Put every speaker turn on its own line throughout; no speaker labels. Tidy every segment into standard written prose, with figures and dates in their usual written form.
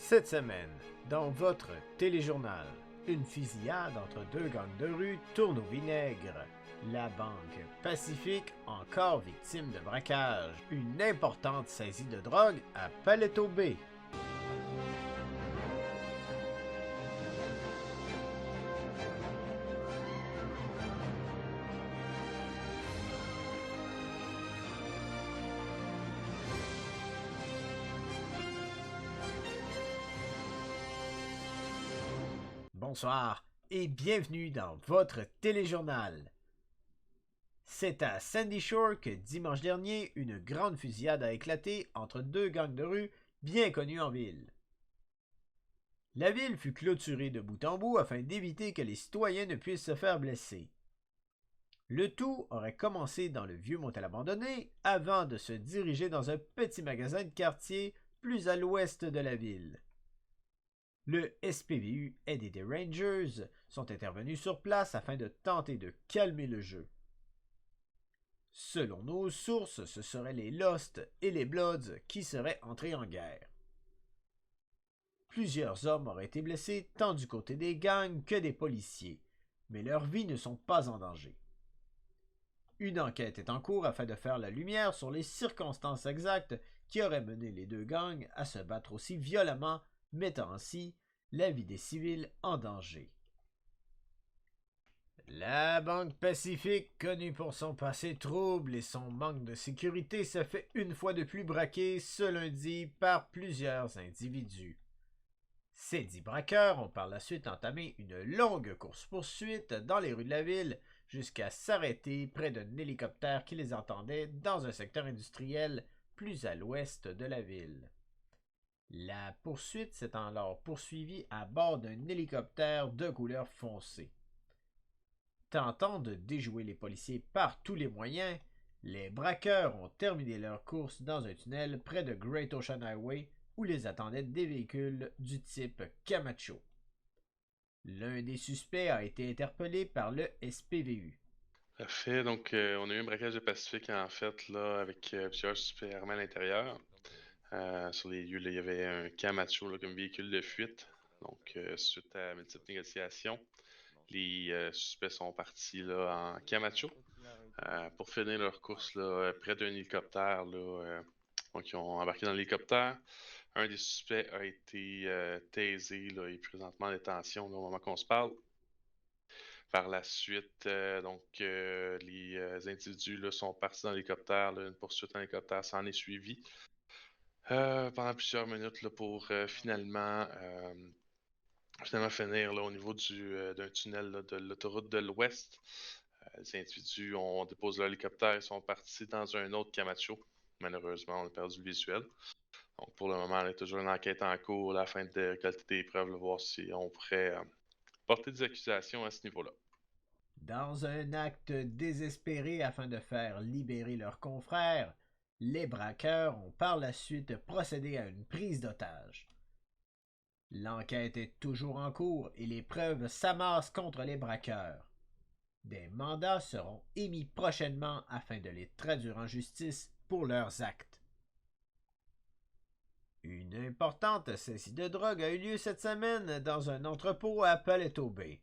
Cette semaine, dans votre téléjournal, une fusillade entre deux gangs de rue tourne au vinaigre. La Banque Pacifique encore victime de braquage. Une importante saisie de drogue à Paleto Bay. Bonsoir et bienvenue dans votre téléjournal. C'est à Sandy Shore que dimanche dernier, une grande fusillade a éclaté entre deux gangs de rue bien connus en ville. La ville fut clôturée de bout en bout afin d'éviter que les citoyens ne puissent se faire blesser. Le tout aurait commencé dans le vieux motel abandonné avant de se diriger dans un petit magasin de quartier plus à l'ouest de la ville. Le SPVU aidé des Rangers sont intervenus sur place afin de tenter de calmer le jeu. Selon nos sources, ce seraient les Lost et les Bloods qui seraient entrés en guerre. Plusieurs hommes auraient été blessés tant du côté des gangs que des policiers, mais leurs vies ne sont pas en danger. Une enquête est en cours afin de faire la lumière sur les circonstances exactes qui auraient mené les deux gangs à se battre aussi violemment, mettant ainsi la vie des civils en danger. La Banque Pacifique, connue pour son passé trouble et son manque de sécurité, se fait une fois de plus braquer ce lundi par plusieurs individus. Ces 10 braqueurs ont par la suite entamé une longue course-poursuite dans les rues de la ville jusqu'à s'arrêter près d'un hélicoptère qui les attendait dans un secteur industriel plus à l'ouest de la ville. La poursuite s'est alors poursuivie à bord d'un hélicoptère de couleur foncée. Tentant de déjouer les policiers par tous les moyens, les braqueurs ont terminé leur course dans un tunnel près de Great Ocean Highway où les attendaient des véhicules du type Camacho. L'un des suspects a été interpellé par le SPVU.
Parfait, donc on a eu un braquage de Pacifique en fait là avec plusieurs suspects armés à l'intérieur. Sur les lieux, là, il y avait un Camacho là, comme véhicule de fuite. Donc suite à multiples négociations, les suspects sont partis là, en Camacho pour finir leur course là, près d'un hélicoptère. Là, donc ils ont embarqué dans l'hélicoptère. Un des suspects a été tasé, là, il est présentement en détention là, au moment qu'on se parle. Par la suite, les individus là, sont partis dans l'hélicoptère. Là, une poursuite en hélicoptère s'en est suivie pendant plusieurs minutes là, pour finalement finir là, au niveau d'un tunnel là, de l'autoroute de l'Ouest. Les individus ont déposé leur hélicoptère et sont partis dans un autre Camacho. Malheureusement, on a perdu le visuel. Donc pour le moment, il y a toujours une enquête en cours là, afin de récolter des preuves, là, voir si on pourrait porter des accusations à ce niveau-là.
Dans un acte désespéré afin de faire libérer leurs confrères, les braqueurs ont par la suite procédé à une prise d'otage. L'enquête est toujours en cours et les preuves s'amassent contre les braqueurs. Des mandats seront émis prochainement afin de les traduire en justice pour leurs actes. Une importante saisie de drogue a eu lieu cette semaine dans un entrepôt à Paleto Bay.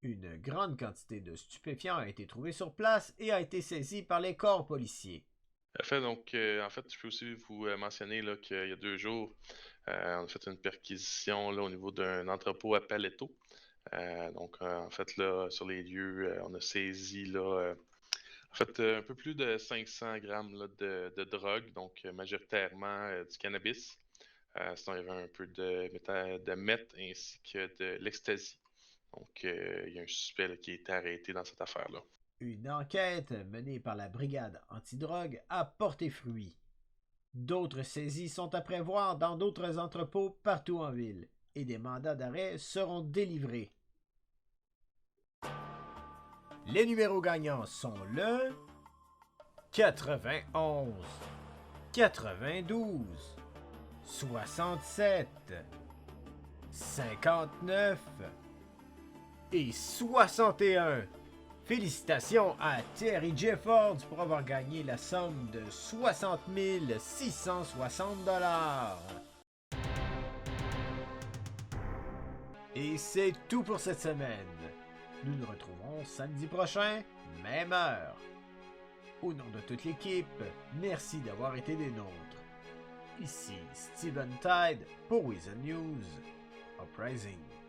Une grande quantité de stupéfiants a été trouvée sur place et a été saisie par les corps policiers.
Parfait, donc en fait, je peux aussi vous mentionner là, qu'il y a 2 jours, on a fait une perquisition là, au niveau d'un entrepôt à Paleto. En fait, là, sur les lieux, on a saisi là, un peu plus de 500 grammes là, de drogue, donc majoritairement du cannabis. Sinon, il y avait un peu de meth ainsi que de l'ecstasy. Donc, il y a un suspect là, qui a été arrêté dans cette affaire-là.
Une enquête menée par la brigade antidrogue a porté fruit. D'autres saisies sont à prévoir dans d'autres entrepôts partout en ville et des mandats d'arrêt seront délivrés. Les numéros gagnants sont le 91, 92, 67, 59 et 61. Félicitations à Terry Jeffords pour avoir gagné la somme de 60 660 $. Et c'est tout pour cette semaine. Nous nous retrouvons samedi prochain, même heure. Au nom de toute l'équipe, merci d'avoir été des nôtres. Ici Steven Tide pour Weasel News. Uprising.